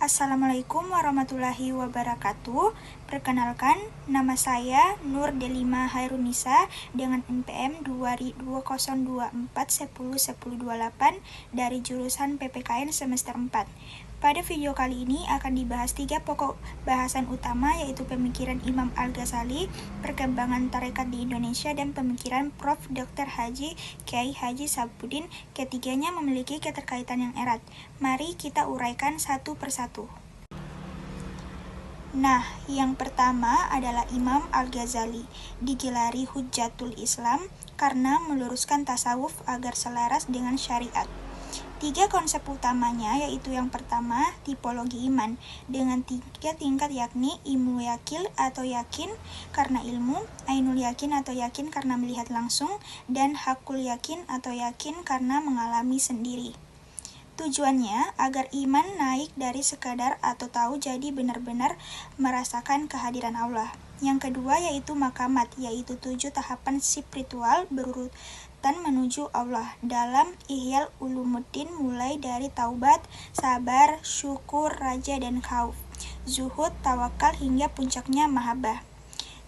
Assalamualaikum warahmatullahi wabarakatuh. Perkenalkan, nama saya Nur Delima Hairunisa dengan NPM 2024101028 dari jurusan PPKN semester 4. Pada video kali ini akan dibahas 3 pokok bahasan utama, yaitu pemikiran Imam Al-Ghazali, perkembangan tarekat di Indonesia, dan pemikiran Prof. Dr. Haji Kyai Haji Sabudin. Ketiganya memiliki keterkaitan yang erat. Mari kita uraikan satu persatu. Nah, yang pertama adalah Imam Al-Ghazali, digelari Hujjatul Islam karena meluruskan tasawuf agar selaras dengan syariat. 3 konsep utamanya yaitu yang pertama, tipologi iman dengan 3 tingkat, yakni ilmu yakil atau yakin karena ilmu, ainul yakin atau yakin karena melihat langsung, dan hakul yakin atau yakin karena mengalami sendiri. Tujuannya agar iman naik dari sekadar atau tahu jadi benar-benar merasakan kehadiran Allah. Yang kedua yaitu makamat, yaitu 7 tahapan spiritual berurutan menuju Allah dalam Ihya Ulumuddin, mulai dari taubat, sabar, syukur, raja, dan khauf, zuhud, tawakal, hingga puncaknya mahabbah.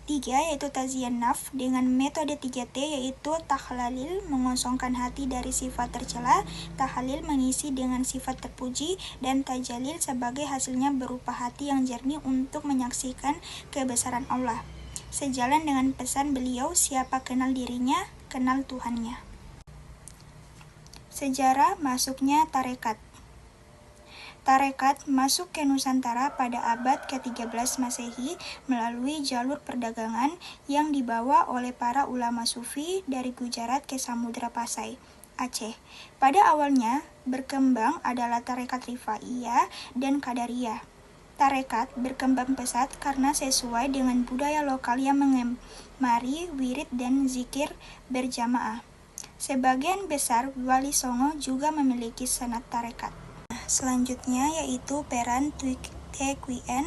3 yaitu tazkiyah nafs dengan metode 3T, yaitu tahlalil mengosongkan hati dari sifat tercela, tahlil mengisi dengan sifat terpuji, dan tajalil sebagai hasilnya berupa hati yang jernih untuk menyaksikan kebesaran Allah. Sejalan dengan pesan beliau, siapa kenal dirinya, kenal Tuhannya. Sejarah masuknya tarekat. Tarekat masuk ke Nusantara pada abad ke-13 Masehi melalui jalur perdagangan yang dibawa oleh para ulama sufi dari Gujarat ke Samudra Pasai, Aceh. Pada awalnya berkembang adalah tarekat Rifaiyah dan Qadariyah. Tarekat berkembang pesat karena sesuai dengan budaya lokal yang mengemari wirid dan zikir berjamaah. Sebagian besar wali songo juga memiliki sanad tarekat. Selanjutnya yaitu peran Tequien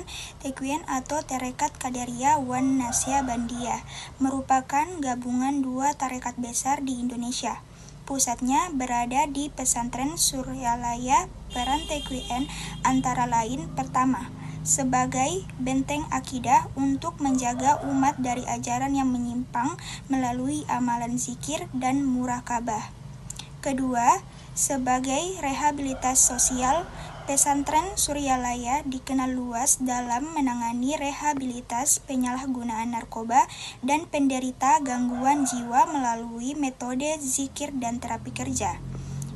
atau tarekat Qadariyah wan Naqsyabandiyah, merupakan gabungan 2 tarekat besar di Indonesia. Pusatnya berada di pesantren Suryalaya. Peran Tequien antara lain, pertama, sebagai benteng akidah untuk menjaga umat dari ajaran yang menyimpang melalui amalan zikir dan murakabah. Kedua, sebagai rehabilitas sosial. Pesantren Suryalaya dikenal luas dalam menangani rehabilitas penyalahgunaan narkoba dan penderita gangguan jiwa melalui metode zikir dan terapi kerja.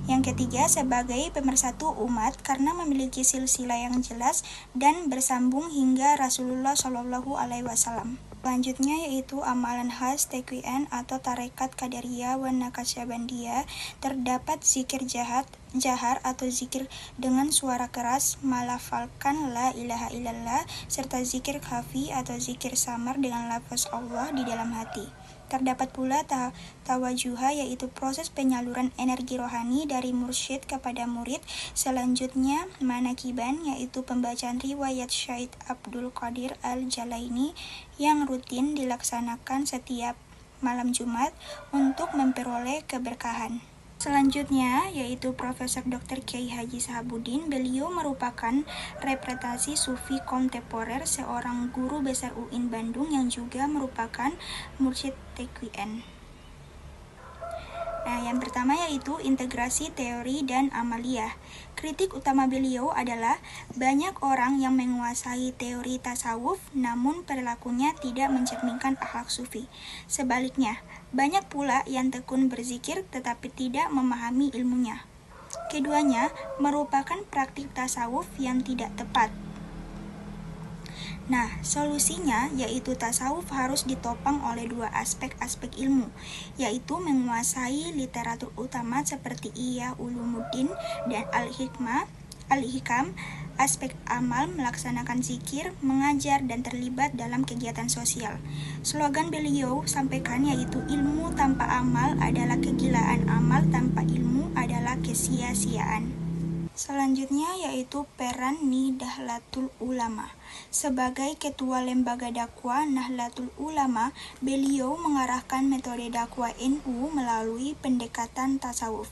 Yang ketiga, sebagai pemersatu umat karena memiliki silsilah yang jelas dan bersambung hingga Rasulullah SAW. Selanjutnya yaitu amalan khas Tequien atau tarekat Qadariyah wan Naqsyabandiyah. Terdapat zikir jahar atau zikir dengan suara keras melafalkan la ilaha illallah, serta zikir khafi atau zikir samar dengan lafaz Allah di dalam hati. Terdapat pula tawajuha, yaitu proses penyaluran energi rohani dari mursyid kepada murid. Selanjutnya manakiban, yaitu pembacaan riwayat Syekh Abdul Qadir Al-Jalaini yang rutin dilaksanakan setiap malam Jumat untuk memperoleh keberkahan. Selanjutnya yaitu Profesor Dr. Kyai Haji Sabudin. Beliau merupakan representasi sufi kontemporer, seorang guru besar UIN Bandung yang juga merupakan mursyid Tequien. Nah, yang pertama yaitu integrasi teori dan amaliyah. Kritik utama beliau adalah banyak orang yang menguasai teori tasawuf namun perilakunya tidak mencerminkan akhlak sufi. Sebaliknya, banyak pula yang tekun berzikir tetapi tidak memahami ilmunya. Keduanya merupakan praktik tasawuf yang tidak tepat. Nah, solusinya yaitu tasawuf harus ditopang oleh 2 aspek ilmu, yaitu menguasai literatur utama seperti Ihya Ulumuddin dan Al-Hikam, aspek amal melaksanakan zikir, mengajar, dan terlibat dalam kegiatan sosial. Slogan beliau sampaikan yaitu ilmu tanpa amal adalah kegilaan, amal tanpa ilmu adalah kesia-siaan. Selanjutnya yaitu peran Nahdlatul Ulama. Sebagai ketua lembaga dakwah Nahdlatul Ulama, beliau mengarahkan metode dakwah NU melalui pendekatan tasawuf.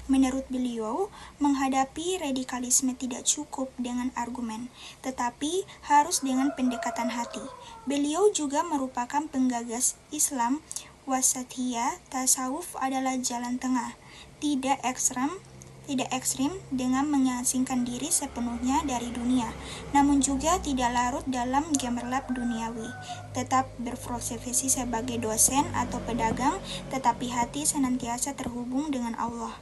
Menurut beliau, menghadapi radikalisme tidak cukup dengan argumen, tetapi harus dengan pendekatan hati. Beliau juga merupakan penggagas Islam wasatiyah. Tasawuf adalah jalan tengah, tidak ekstrim dengan mengasingkan diri sepenuhnya dari dunia, namun juga tidak larut dalam gemerlap duniawi. Tetap berprofesi sebagai dosen atau pedagang, tetapi hati senantiasa terhubung dengan Allah.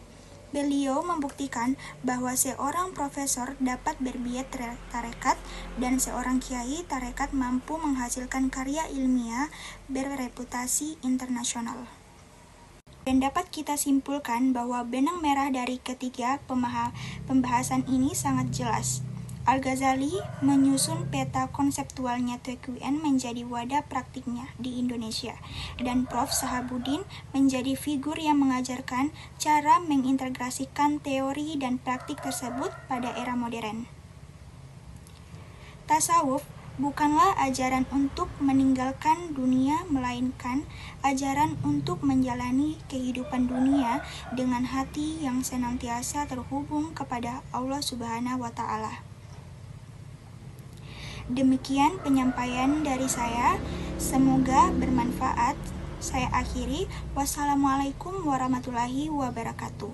Beliau membuktikan bahwa seorang profesor dapat berbiat tarekat dan seorang kiai tarekat mampu menghasilkan karya ilmiah berreputasi internasional. Dan dapat kita simpulkan bahwa benang merah dari ketiga pembahasan ini sangat jelas. Al-Ghazali menyusun peta konseptualnya TQN menjadi wadah praktiknya di Indonesia, dan Prof. Sahabuddin menjadi figur yang mengajarkan cara mengintegrasikan teori dan praktik tersebut pada era modern. Tasawuf bukanlah ajaran untuk meninggalkan dunia, melainkan ajaran untuk menjalani kehidupan dunia dengan hati yang senantiasa terhubung kepada Allah Subhanahu wa Ta'ala. Demikian penyampaian dari saya, semoga bermanfaat. Saya akhiri. Wassalamualaikum warahmatullahi wabarakatuh.